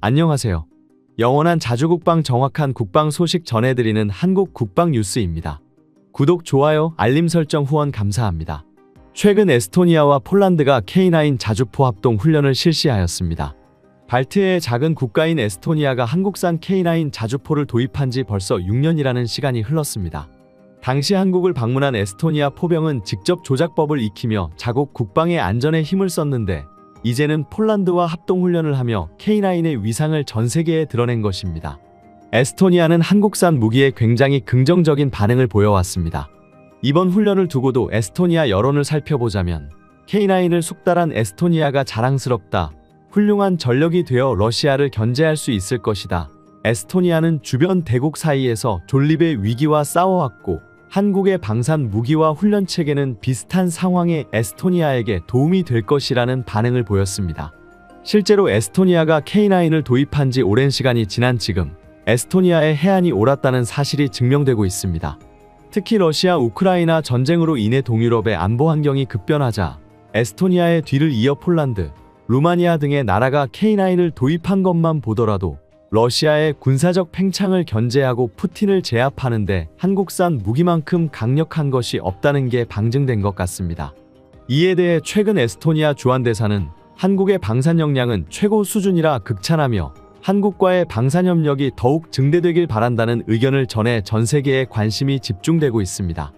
안녕하세요. 영원한 자주국방 정확한 국방 소식 전해드리는 한국 국방 뉴스입니다. 구독, 좋아요, 알림 설정 후원 감사합니다. 최근 에스토니아와 폴란드가 K9 자주포 합동 훈련을 실시하였습니다. 발트해의 작은 국가인 에스토니아가 한국산 K9 자주포를 도입한 지 벌써 6년이라는 시간이 흘렀습니다. 당시 한국을 방문한 에스토니아 포병은 직접 조작법을 익히며 자국 국방의 안전에 힘을 썼는데 이제는 폴란드와 합동훈련을 하며 K9의 위상을 전 세계에 드러낸 것입니다. 에스토니아는 한국산 무기에 굉장히 긍정적인 반응을 보여왔습니다. 이번 훈련을 두고도 에스토니아 여론을 살펴보자면 K9을 숙달한 에스토니아가 자랑스럽다. 훌륭한 전력이 되어 러시아를 견제할 수 있을 것이다. 에스토니아는 주변 대국 사이에서 존립의 위기와 싸워왔고 한국의 방산 무기와 훈련 체계는 비슷한 상황에 에스토니아에게 도움이 될 것이라는 반응을 보였습니다. 실제로 에스토니아가 K9을 도입한 지 오랜 시간이 지난 지금 에스토니아의 해안이 옳았다는 사실이 증명되고 있습니다. 특히 러시아 우크라이나 전쟁으로 인해 동유럽의 안보 환경이 급변하자 에스토니아의 뒤를 이어 폴란드, 루마니아 등의 나라가 K9을 도입한 것만 보더라도 러시아의 군사적 팽창을 견제하고 푸틴을 제압하는데 한국산 무기만큼 강력한 것이 없다는 게 방증된 것 같습니다. 이에 대해 최근 에스토니아 주한대사는 한국의 방산 역량은 최고 수준이라 극찬하며 한국과의 방산협력이 더욱 증대되길 바란다는 의견을 전해 전 세계에 관심이 집중되고 있습니다.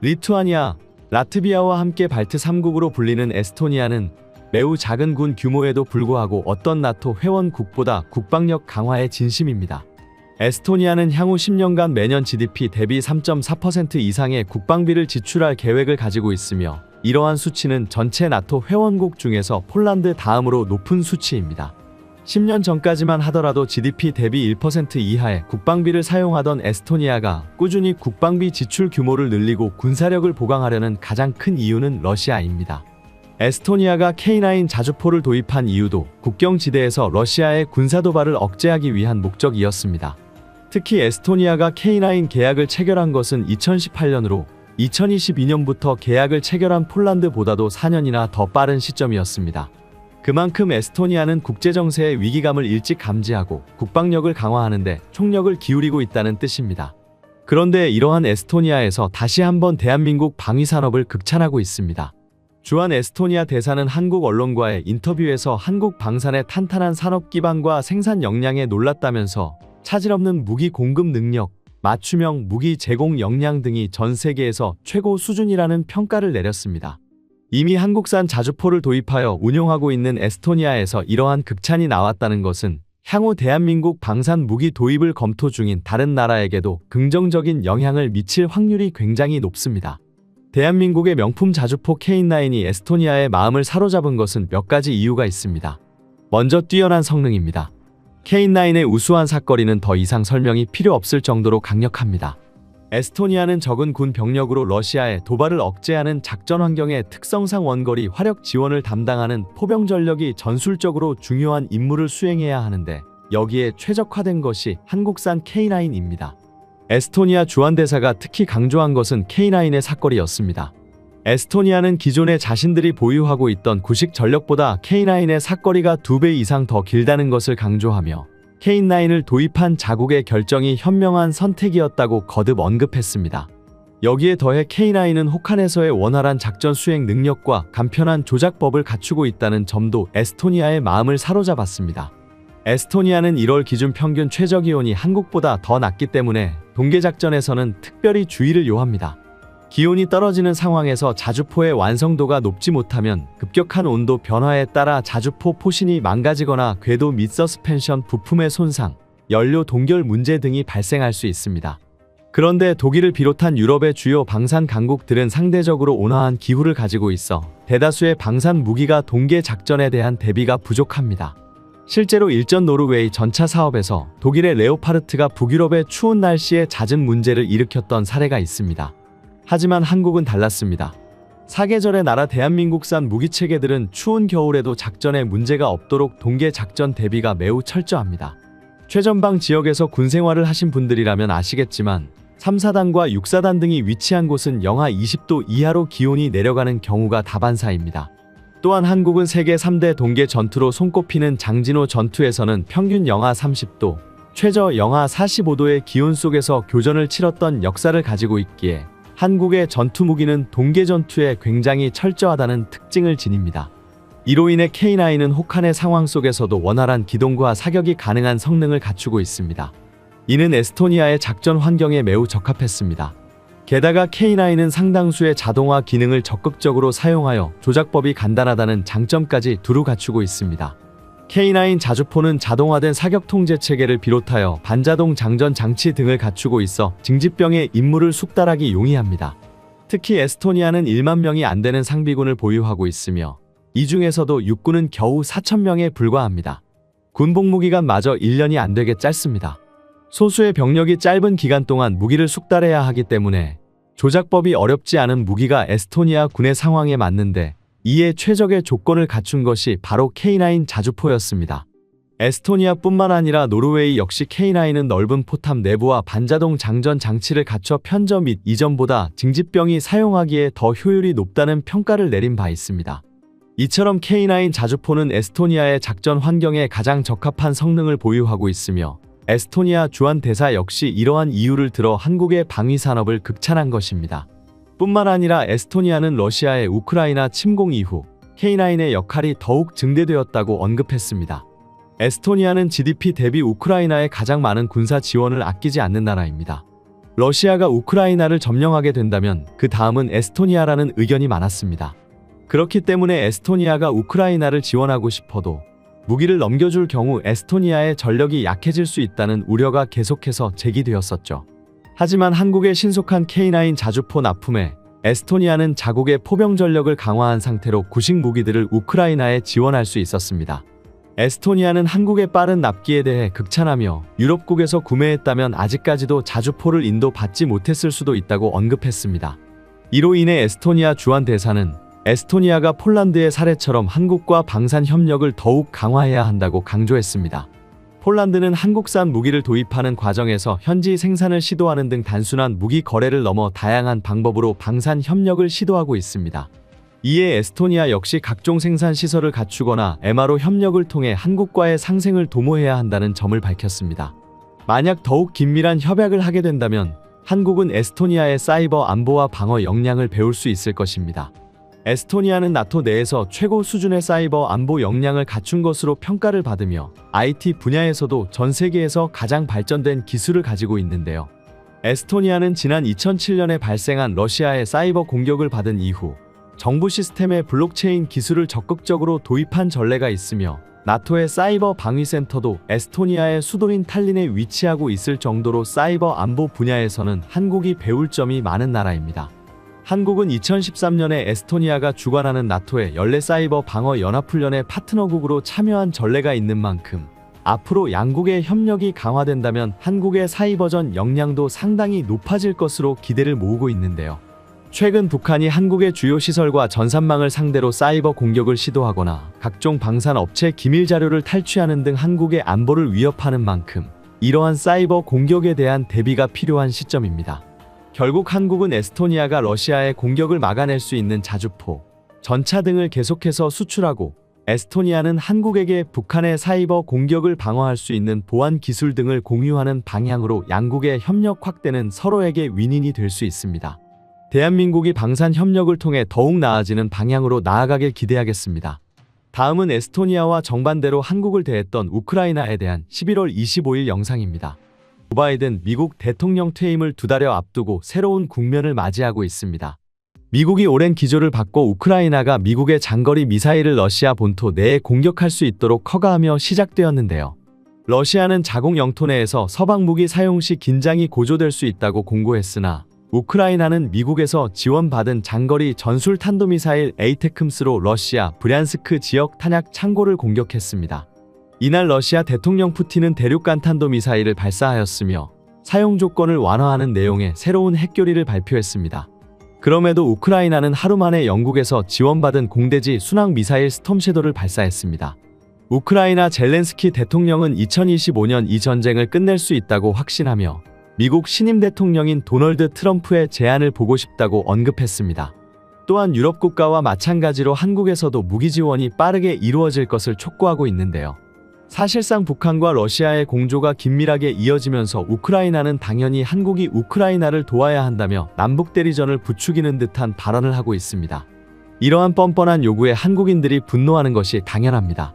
리투아니아, 라트비아와 함께 발트 3국으로 불리는 에스토니아는 매우 작은 군 규모에도 불구하고 어떤 나토 회원국보다 국방력 강화에 진심입니다. 에스토니아는 향후 10년간 매년 GDP 대비 3.4% 이상의 국방비를 지출할 계획을 가지고 있으며 이러한 수치는 전체 나토 회원국 중에서 폴란드 다음으로 높은 수치입니다. 10년 전까지만 하더라도 GDP 대비 1% 이하의 국방비를 사용하던 에스토니아가 꾸준히 국방비 지출 규모를 늘리고 군사력을 보강하려는 가장 큰 이유는 러시아입니다. 에스토니아가 K9 자주포를 도입한 이유도 국경지대에서 러시아의 군사도발을 억제하기 위한 목적이었습니다. 특히 에스토니아가 K9 계약을 체결한 것은 2018년으로 2022년부터 계약을 체결한 폴란드보다도 4년이나 더 빠른 시점이었습니다. 그만큼 에스토니아는 국제정세의 위기감을 일찍 감지하고 국방력을 강화하는데 총력을 기울이고 있다는 뜻입니다. 그런데 이러한 에스토니아에서 다시 한번 대한민국 방위산업을 극찬하고 있습니다. 주한 에스토니아 대사는 한국 언론과의 인터뷰에서 한국 방산의 탄탄한 산업 기반과 생산 역량에 놀랐다면서 차질 없는 무기 공급 능력, 맞춤형 무기 제공 역량 등이 전 세계에서 최고 수준이라는 평가를 내렸습니다. 이미 한국산 자주포를 도입하여 운용하고 있는 에스토니아에서 이러한 극찬이 나왔다는 것은 향후 대한민국 방산 무기 도입을 검토 중인 다른 나라에게도 긍정적인 영향을 미칠 확률이 굉장히 높습니다. 대한민국의 명품 자주포 K9이 에스토니아의 마음을 사로잡은 것은 몇 가지 이유가 있습니다. 먼저 뛰어난 성능입니다. K9의 우수한 사거리는 더 이상 설명이 필요 없을 정도로 강력합니다. 에스토니아는 적은 군 병력으로 러시아의 도발을 억제하는 작전 환경의 특성상 원거리 화력 지원을 담당하는 포병 전력이 전술적으로 중요한 임무를 수행해야 하는데 여기에 최적화된 것이 한국산 K9입니다. 에스토니아 주한대사가 특히 강조한 것은 K9의 사거리였습니다. 에스토니아는 기존에 자신들이 보유하고 있던 구식 전력보다 K9의 사거리가 2배 이상 더 길다는 것을 강조하며 K9을 도입한 자국의 결정이 현명한 선택이었다고 거듭 언급했습니다. 여기에 더해 K9은 혹한에서의 원활한 작전 수행 능력과 간편한 조작법을 갖추고 있다는 점도 에스토니아의 마음을 사로잡았습니다. 에스토니아는 1월 기준 평균 최저기온이 한국보다 더 낮기 때문에 동계작전에서는 특별히 주의를 요합니다. 기온이 떨어지는 상황에서 자주포의 완성도가 높지 못하면 급격한 온도 변화에 따라 자주포 포신이 망가지거나 궤도 및 서스펜션 부품의 손상, 연료 동결 문제 등이 발생할 수 있습니다. 그런데 독일을 비롯한 유럽의 주요 방산 강국들은 상대적으로 온화한 기후를 가지고 있어 대다수의 방산 무기가 동계 작전에 대한 대비가 부족합니다. 실제로 일전 노르웨이 전차 사업에서 독일의 레오파르트가 북유럽의 추운 날씨에 잦은 문제를 일으켰던 사례가 있습니다. 하지만 한국은 달랐습니다. 사계절의 나라 대한민국산 무기체계들은 추운 겨울에도 작전에 문제가 없도록 동계 작전 대비가 매우 철저합니다. 최전방 지역에서 군생활을 하신 분들이라면 아시겠지만 3, 4단과 6, 4단 등이 위치한 곳은 영하 20도 이하로 기온이 내려가는 경우가 다반사입니다. 또한 한국은 세계 3대 동계 전투로 손꼽히는 장진호 전투에서는 평균 영하 30도, 최저 영하 45도의 기온 속에서 교전을 치렀던 역사를 가지고 있기에 한국의 전투 무기는 동계 전투에 굉장히 철저하다는 특징을 지닙니다. 이로 인해 K9은 혹한의 상황 속에서도 원활한 기동과 사격이 가능한 성능을 갖추고 있습니다. 이는 에스토니아의 작전 환경에 매우 적합했습니다. 게다가 K9은 상당수의 자동화 기능을 적극적으로 사용하여 조작법이 간단하다는 장점까지 두루 갖추고 있습니다. K9 자주포는 자동화된 사격 통제 체계를 비롯하여 반자동 장전 장치 등을 갖추고 있어 징집병의 임무를 숙달하기 용이합니다. 특히 에스토니아는 1만 명이 안 되는 상비군을 보유하고 있으며 이 중에서도 육군은 겨우 4,000명에 불과합니다. 군 복무기간마저 1년이 안 되게 짧습니다. 소수의 병력이 짧은 기간 동안 무기를 숙달해야 하기 때문에 조작법이 어렵지 않은 무기가 에스토니아 군의 상황에 맞는데 이에 최적의 조건을 갖춘 것이 바로 K9 자주포였습니다. 에스토니아뿐만 아니라 노르웨이 역시 K9은 넓은 포탑 내부와 반자동 장전 장치를 갖춰 편저 및 이전보다 징집병이 사용하기에 더 효율이 높다는 평가를 내린 바 있습니다. 이처럼 K9 자주포는 에스토니아의 작전 환경에 가장 적합한 성능을 보유하고 있으며 에스토니아 주한 대사 역시 이러한 이유를 들어 한국의 방위 산업을 극찬한 것입니다. 뿐만 아니라 에스토니아는 러시아의 우크라이나 침공 이후 K9의 역할이 더욱 증대되었다고 언급했습니다. 에스토니아는 GDP 대비 우크라이나에 가장 많은 군사 지원을 아끼지 않는 나라입니다. 러시아가 우크라이나를 점령하게 된다면 그 다음은 에스토니아라는 의견이 많았습니다. 그렇기 때문에 에스토니아가 우크라이나를 지원하고 싶어도 무기를 넘겨줄 경우 에스토니아의 전력이 약해질 수 있다는 우려가 계속해서 제기되었었죠. 하지만 한국의 신속한 K9 자주포 납품에 에스토니아는 자국의 포병 전력을 강화한 상태로 구식 무기들을 우크라이나에 지원할 수 있었습니다. 에스토니아는 한국의 빠른 납기에 대해 극찬하며 유럽국에서 구매했다면 아직까지도 자주포를 인도받지 못했을 수도 있다고 언급했습니다. 이로 인해 에스토니아 주한 대사는 에스토니아가 폴란드의 사례처럼 한국과 방산 협력을 더욱 강화해야 한다고 강조했습니다. 폴란드는 한국산 무기를 도입하는 과정에서 현지 생산을 시도하는 등 단순한 무기 거래를 넘어 다양한 방법으로 방산 협력을 시도하고 있습니다. 이에 에스토니아 역시 각종 생산 시설을 갖추거나 MRO 협력을 통해 한국과의 상생을 도모해야 한다는 점을 밝혔습니다. 만약 더욱 긴밀한 협약을 하게 된다면 한국은 에스토니아의 사이버 안보와 방어 역량을 배울 수 있을 것입니다. 에스토니아는 나토 내에서 최고 수준의 사이버 안보 역량을 갖춘 것으로 평가를 받으며 IT 분야에서도 전 세계에서 가장 발전된 기술을 가지고 있는데요. 에스토니아는 지난 2007년에 발생한 러시아의 사이버 공격을 받은 이후 정부 시스템의 블록체인 기술을 적극적으로 도입한 전례가 있으며 나토의 사이버 방위센터도 에스토니아의 수도인 탈린에 위치하고 있을 정도로 사이버 안보 분야에서는 한국이 배울 점이 많은 나라입니다. 한국은 2013년에 에스토니아가 주관하는 나토의 연례 사이버 방어 연합훈련의 파트너국으로 참여한 전례가 있는 만큼 앞으로 양국의 협력이 강화된다면 한국의 사이버전 역량도 상당히 높아질 것으로 기대를 모으고 있는데요. 최근 북한이 한국의 주요 시설과 전산망을 상대로 사이버 공격을 시도하거나 각종 방산 업체 기밀 자료를 탈취하는 등 한국의 안보를 위협하는 만큼 이러한 사이버 공격에 대한 대비가 필요한 시점입니다. 결국 한국은 에스토니아가 러시아의 공격을 막아낼 수 있는 자주포, 전차 등을 계속해서 수출하고 에스토니아는 한국에게 북한의 사이버 공격을 방어할 수 있는 보안 기술 등을 공유하는 방향으로 양국의 협력 확대는 서로에게 윈윈이 될 수 있습니다. 대한민국이 방산 협력을 통해 더욱 나아지는 방향으로 나아가길 기대하겠습니다. 다음은 에스토니아와 정반대로 한국을 대했던 우크라이나에 대한 11월 25일 영상입니다. 조 바이든 미국 대통령 퇴임을 2달여 앞두고 새로운 국면을 맞이하고 있습니다. 미국이 오랜 기조를 바꿔 우크라이나가 미국의 장거리 미사일을 러시아 본토 내에 공격할 수 있도록 허가하며 시작되었는데요. 러시아는 자국 영토 내에서 서방 무기 사용 시 긴장이 고조될 수 있다고 공고했으나 우크라이나는 미국에서 지원받은 장거리 전술 탄도미사일 에이테크მს로 러시아 브리안스크 지역 탄약 창고를 공격했습니다. 이날 러시아 대통령 푸틴은 대륙간 탄도미사일을 발사하였으며 사용 조건을 완화하는 내용의 새로운 핵교리를 발표했습니다. 그럼에도 우크라이나는 하루 만에 영국에서 지원받은 공대지 순항 미사일 스톰섀도를 발사했습니다. 우크라이나 젤렌스키 대통령은 2025년 이 전쟁을 끝낼 수 있다고 확신하며 미국 신임 대통령인 도널드 트럼프의 제안을 보고 싶다고 언급했습니다. 또한 유럽 국가와 마찬가지로 한국에서도 무기 지원이 빠르게 이루어질 것을 촉구하고 있는데요. 사실상 북한과 러시아의 공조가 긴밀하게 이어지면서 우크라이나는 당연히 한국이 우크라이나를 도와야 한다며 남북 대리전을 부추기는 듯한 발언을 하고 있습니다. 이러한 뻔뻔한 요구에 한국인들이 분노하는 것이 당연합니다.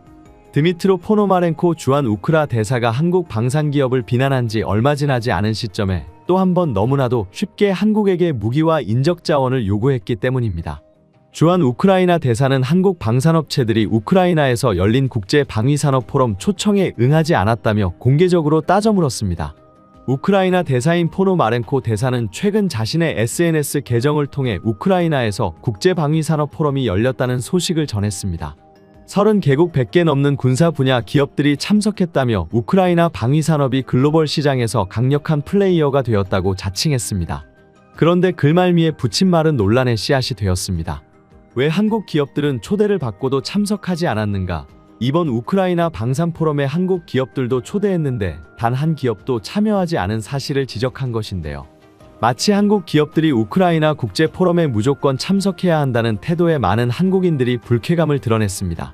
드미트로 포노마렌코 주한 우크라 대사가 한국 방산기업을 비난한 지 얼마 지나지 않은 시점에 또 한 번 너무나도 쉽게 한국에게 무기와 인적 자원을 요구했기 때문입니다. 주한 우크라이나 대사는 한국 방산업체들이 우크라이나에서 열린 국제방위산업 포럼 초청에 응하지 않았다며 공개적으로 따져 물었습니다. 우크라이나 대사인 포노마렌코 대사는 최근 자신의 SNS 계정을 통해 우크라이나에서 국제방위산업 포럼이 열렸다는 소식을 전했습니다. 30개국 100개 넘는 군사 분야 기업들이 참석했다며 우크라이나 방위산업이 글로벌 시장에서 강력한 플레이어가 되었다고 자칭했습니다. 그런데 글말미에 붙인 말은 논란의 씨앗이 되었습니다. 왜 한국 기업들은 초대를 받고도 참석하지 않았는가? 이번 우크라이나 방산 포럼에 한국 기업들도 초대했는데 단 한 기업도 참여하지 않은 사실을 지적한 것인데요. 마치 한국 기업들이 우크라이나 국제 포럼에 무조건 참석해야 한다는 태도에 많은 한국인들이 불쾌감을 드러냈습니다.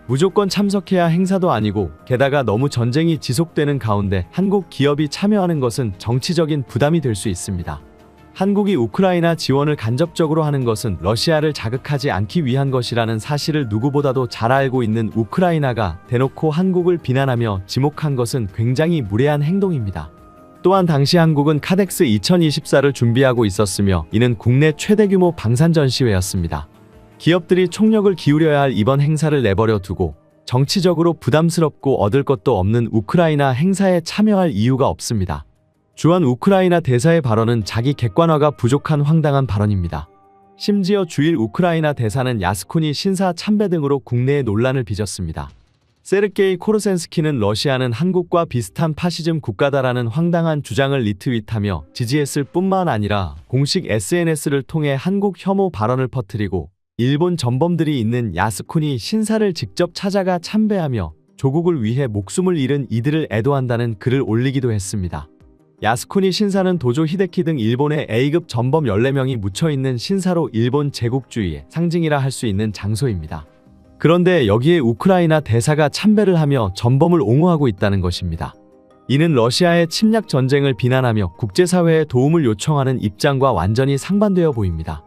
무조건 참석해야 행사도 아니고 게다가 너무 전쟁이 지속되는 가운데 한국 기업이 참여하는 것은 정치적인 부담이 될 수 있습니다. 한국이 우크라이나 지원을 간접적으로 하는 것은 러시아를 자극하지 않기 위한 것이라는 사실을 누구보다도 잘 알고 있는 우크라이나가 대놓고 한국을 비난하며 지목한 것은 굉장히 무례한 행동입니다. 또한 당시 한국은 카덱스 2024를 준비하고 있었으며 이는 국내 최대 규모 방산 전시회였습니다. 기업들이 총력을 기울여야 할 이번 행사를 내버려 두고 정치적으로 부담스럽고 얻을 것도 없는 우크라이나 행사에 참여할 이유가 없습니다. 주한 우크라이나 대사의 발언은 자기 객관화가 부족한 황당한 발언입니다. 심지어 주일 우크라이나 대사는 야스쿠니 신사 참배 등으로 국내에 논란을 빚었습니다. 세르게이 코르센스키는 러시아는 한국과 비슷한 파시즘 국가다라는 황당한 주장을 리트윗하며 지지했을 뿐만 아니라 공식 SNS를 통해 한국 혐오 발언을 퍼뜨리고 일본 전범들이 있는 야스쿠니 신사를 직접 찾아가 참배하며 조국을 위해 목숨을 잃은 이들을 애도한다는 글을 올리기도 했습니다. 야스쿠니 신사는 도조 히데키 등 일본의 A급 전범 14명이 묻혀있는 신사로 일본 제국주의의 상징이라 할 수 있는 장소입니다. 그런데 여기에 우크라이나 대사가 참배를 하며 전범을 옹호하고 있다는 것입니다. 이는 러시아의 침략 전쟁을 비난하며 국제사회에 도움을 요청하는 입장과 완전히 상반되어 보입니다.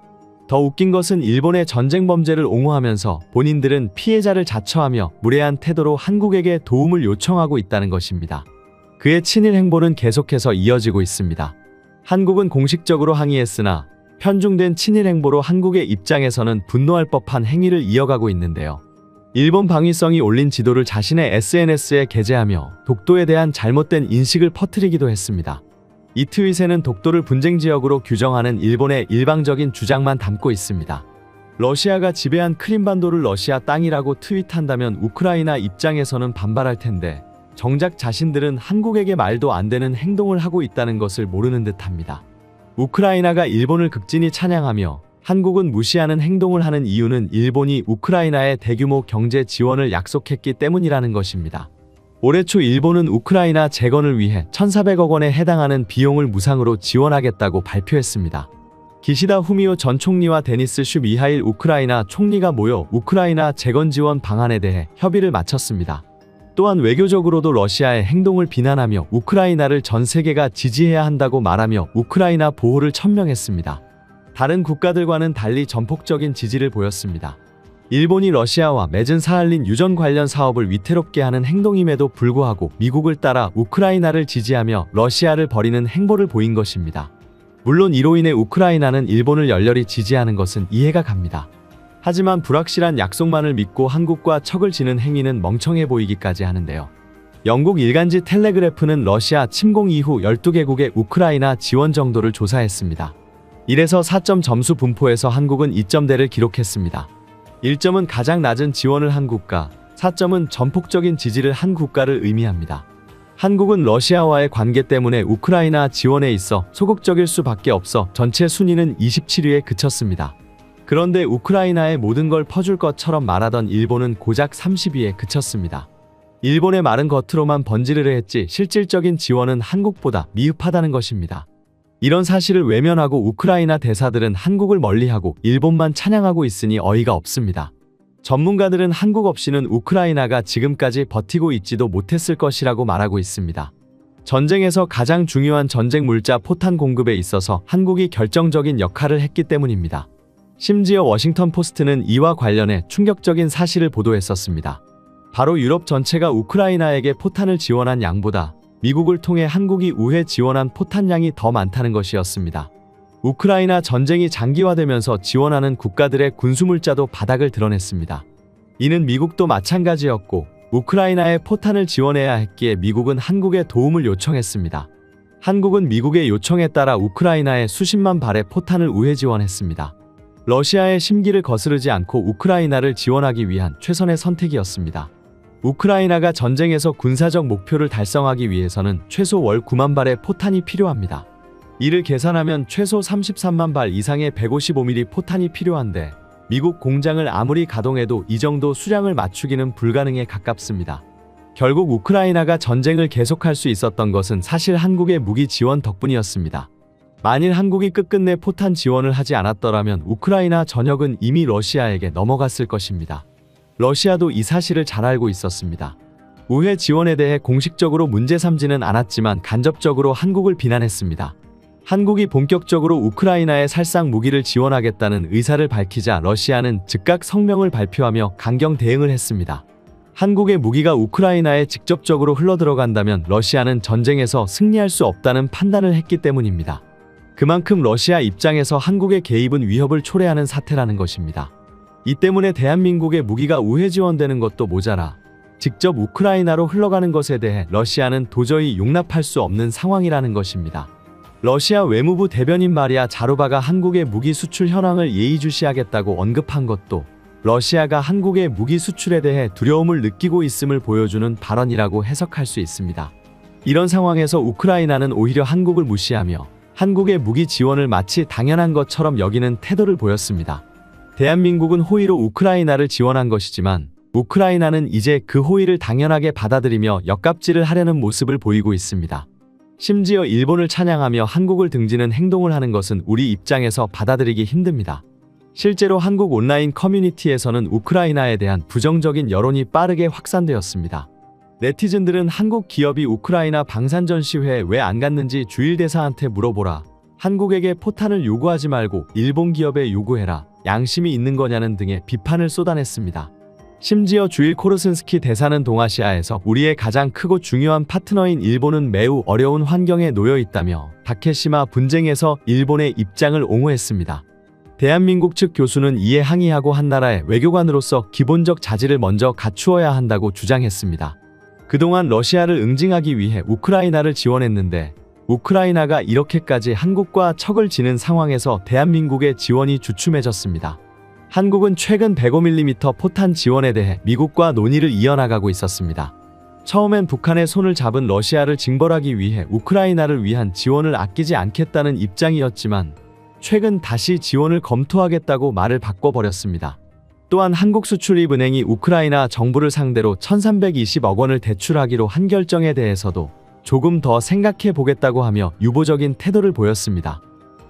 더 웃긴 것은 일본의 전쟁 범죄를 옹호하면서 본인들은 피해자를 자처하며 무례한 태도로 한국에게 도움을 요청하고 있다는 것입니다. 그의 친일 행보는 계속해서 이어지고 있습니다. 한국은 공식적으로 항의했으나 편중된 친일 행보로 한국의 입장에서는 분노할 법한 행위를 이어가고 있는데요. 일본 방위성이 올린 지도를 자신의 SNS에 게재하며 독도에 대한 잘못된 인식을 퍼뜨리기도 했습니다. 이 트윗에는 독도를 분쟁지역으로 규정하는 일본의 일방적인 주장만 담고 있습니다. 러시아가 지배한 크림반도를 러시아 땅이라고 트윗한다면 우크라이나 입장에서는 반발할 텐데 정작 자신들은 한국에게 말도 안 되는 행동을 하고 있다는 것을 모르는 듯합니다. 우크라이나가 일본을 극진히 찬양하며 한국은 무시하는 행동을 하는 이유는 일본이 우크라이나에 대규모 경제 지원을 약속했기 때문이라는 것입니다. 올해 초 일본은 우크라이나 재건을 위해 1,400억 원에 해당하는 비용을 무상으로 지원하겠다고 발표했습니다. 기시다 후미오 전 총리와 데니스 슈 미하일 우크라이나 총리가 모여 우크라이나 재건 지원 방안에 대해 협의를 마쳤습니다. 또한 외교적으로도 러시아의 행동을 비난하며 우크라이나를 전 세계가 지지해야 한다고 말하며 우크라이나 보호를 천명했습니다. 다른 국가들과는 달리 전폭적인 지지를 보였습니다. 일본이 러시아와 맺은 사할린 유전 관련 사업을 위태롭게 하는 행동임에도 불구하고 미국을 따라 우크라이나를 지지하며 러시아를 버리는 행보를 보인 것입니다. 물론 이로 인해 우크라이나는 일본을 열렬히 지지하는 것은 이해가 갑니다. 하지만 불확실한 약속만을 믿고 한국과 척을 지는 행위는 멍청해 보이기까지 하는데요. 영국 일간지 텔레그래프는 러시아 침공 이후 12개국의 우크라이나 지원 정도를 조사했습니다. 1에서 4점 점수 분포에서 한국은 2점대를 기록했습니다. 1점은 가장 낮은 지원을 한 국가, 4점은 전폭적인 지지를 한 국가를 의미합니다. 한국은 러시아와의 관계 때문에 우크라이나 지원에 있어 소극적일 수밖에 없어 전체 순위는 27위에 그쳤습니다. 그런데 우크라이나에 모든 걸 퍼줄 것처럼 말하던 일본은 고작 30위에 그쳤습니다. 일본의 말은 겉으로만 번지르르 했지 실질적인 지원은 한국보다 미흡하다는 것입니다. 이런 사실을 외면하고 우크라이나 대사들은 한국을 멀리하고 일본만 찬양하고 있으니 어이가 없습니다. 전문가들은 한국 없이는 우크라이나가 지금까지 버티고 있지도 못했을 것이라고 말하고 있습니다. 전쟁에서 가장 중요한 전쟁 물자 포탄 공급에 있어서 한국이 결정적인 역할을 했기 때문입니다. 심지어 워싱턴 포스트는 이와 관련해 충격적인 사실을 보도했었습니다. 바로 유럽 전체가 우크라이나에게 포탄을 지원한 양보다 미국을 통해 한국이 우회 지원한 포탄량이 더 많다는 것이었습니다. 우크라이나 전쟁이 장기화되면서 지원하는 국가들의 군수물자도 바닥을 드러냈습니다. 이는 미국도 마찬가지였고 우크라이나에 포탄을 지원해야 했기에 미국은 한국에 도움을 요청했습니다. 한국은 미국의 요청에 따라 우크라이나에 수십만 발의 포탄을 우회 지원했습니다. 러시아의 심기를 거스르지 않고 우크라이나를 지원하기 위한 최선의 선택이었습니다. 우크라이나가 전쟁에서 군사적 목표를 달성하기 위해서는 최소 월 9만 발의 포탄이 필요합니다. 이를 계산하면 최소 33만 발 이상의 155mm 포탄이 필요한데 미국 공장을 아무리 가동해도 이 정도 수량을 맞추기는 불가능에 가깝습니다. 결국 우크라이나가 전쟁을 계속할 수 있었던 것은 사실 한국의 무기 지원 덕분이었습니다. 만일 한국이 끝끝내 포탄 지원을 하지 않았더라면 우크라이나 전역은 이미 러시아에게 넘어갔을 것입니다. 러시아도 이 사실을 잘 알고 있었습니다. 우회 지원에 대해 공식적으로 문제 삼지는 않았지만 간접적으로 한국을 비난했습니다. 한국이 본격적으로 우크라이나에 살상 무기를 지원하겠다는 의사를 밝히자 러시아는 즉각 성명을 발표하며 강경 대응을 했습니다. 한국의 무기가 우크라이나에 직접적으로 흘러들어간다면 러시아는 전쟁에서 승리할 수 없다는 판단을 했기 때문입니다. 그만큼 러시아 입장에서 한국의 개입은 위협을 초래하는 사태라는 것입니다. 이 때문에 대한민국의 무기가 우회 지원되는 것도 모자라 직접 우크라이나로 흘러가는 것에 대해 러시아는 도저히 용납할 수 없는 상황이라는 것입니다. 러시아 외무부 대변인 마리아 자루바가 한국의 무기 수출 현황을 예의주시하겠다고 언급한 것도 러시아가 한국의 무기 수출에 대해 두려움을 느끼고 있음을 보여주는 발언이라고 해석할 수 있습니다. 이런 상황에서 우크라이나는 오히려 한국을 무시하며 한국의 무기 지원을 마치 당연한 것처럼 여기는 태도를 보였습니다. 대한민국은 호의로 우크라이나를 지원한 것이지만 우크라이나는 이제 그 호의를 당연하게 받아들이며 역갑질을 하려는 모습을 보이고 있습니다. 심지어 일본을 찬양하며 한국을 등지는 행동을 하는 것은 우리 입장에서 받아들이기 힘듭니다. 실제로 한국 온라인 커뮤니티에서는 우크라이나에 대한 부정적인 여론이 빠르게 확산되었습니다. 네티즌들은 한국 기업이 우크라이나 방산 전시회에 왜 안 갔는지 주일 대사한테 물어보라. 한국에게 포탄을 요구하지 말고 일본 기업에 요구해라. 양심이 있는 거냐는 등의 비판을 쏟아냈습니다. 심지어 주일 코르슨스키 대사는 동아시아에서 우리의 가장 크고 중요한 파트너인 일본은 매우 어려운 환경에 놓여 있다며 다케시마 분쟁에서 일본의 입장을 옹호했습니다. 대한민국 측 교수는 이에 항의하고 한 나라의 외교관으로서 기본적 자질을 먼저 갖추어야 한다고 주장했습니다. 그동안 러시아를 응징하기 위해 우크라이나를 지원했는데 우크라이나가 이렇게까지 한국과 척을 지는 상황에서 대한민국의 지원이 주춤해졌습니다. 한국은 최근 105mm 포탄 지원에 대해 미국과 논의를 이어나가고 있었습니다. 처음엔 북한의 손을 잡은 러시아를 징벌하기 위해 우크라이나를 위한 지원을 아끼지 않겠다는 입장이었지만 최근 다시 지원을 검토하겠다고 말을 바꿔버렸습니다. 또한 한국수출입은행이 우크라이나 정부를 상대로 1320억 원을 대출하기로 한 결정에 대해서도 조금 더 생각해 보겠다고 하며 유보적인 태도를 보였습니다.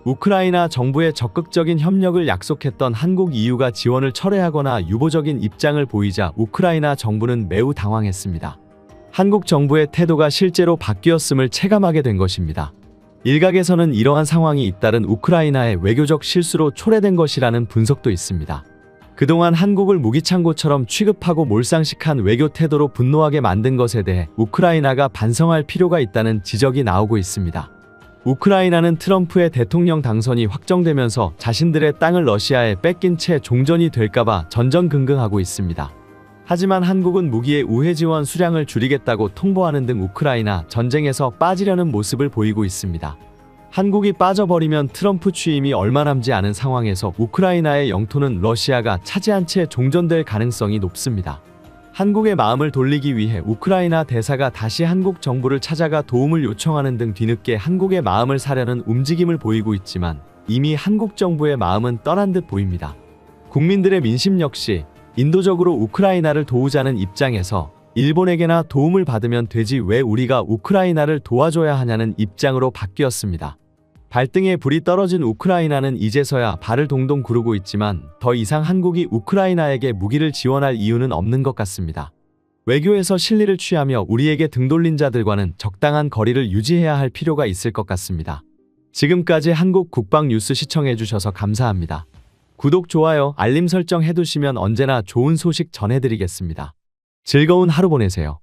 우크라이나 정부의 적극적인 협력을 약속했던 한국 EU가 지원을 철회하거나 유보적인 입장을 보이자 우크라이나 정부는 매우 당황했습니다. 한국 정부의 태도가 실제로 바뀌었음을 체감하게 된 것입니다. 일각에서는 이러한 상황이 잇따른 우크라이나의 외교적 실수로 초래된 것이라는 분석도 있습니다. 그동안 한국을 무기창고처럼 취급하고 몰상식한 외교 태도로 분노하게 만든 것에 대해 우크라이나가 반성할 필요가 있다는 지적이 나오고 있습니다. 우크라이나는 트럼프의 대통령 당선이 확정되면서 자신들의 땅을 러시아에 뺏긴 채 종전이 될까봐 전전긍긍하고 있습니다. 하지만 한국은 무기의 우회 지원 수량을 줄이겠다고 통보하는 등 우크라이나 전쟁에서 빠지려는 모습을 보이고 있습니다. 한국이 빠져버리면 트럼프 취임이 얼마 남지 않은 상황에서 우크라이나의 영토는 러시아가 차지한 채 종전될 가능성이 높습니다. 한국의 마음을 돌리기 위해 우크라이나 대사가 다시 한국 정부를 찾아가 도움을 요청하는 등 뒤늦게 한국의 마음을 사려는 움직임을 보이고 있지만 이미 한국 정부의 마음은 떠난 듯 보입니다. 국민들의 민심 역시 인도적으로 우크라이나를 도우자는 입장에서 일본에게나 도움을 받으면 되지 왜 우리가 우크라이나를 도와줘야 하냐는 입장으로 바뀌었습니다. 갈등의 불이 떨어진 우크라이나는 이제서야 발을 동동 구르고 있지만 더 이상 한국이 우크라이나에게 무기를 지원할 이유는 없는 것 같습니다. 외교에서 실리를 취하며 우리에게 등 돌린 자들과는 적당한 거리를 유지해야 할 필요가 있을 것 같습니다. 지금까지 한국 국방 뉴스 시청해주셔서 감사합니다. 구독, 좋아요, 알림 설정 해두시면 언제나 좋은 소식 전해드리겠습니다. 즐거운 하루 보내세요.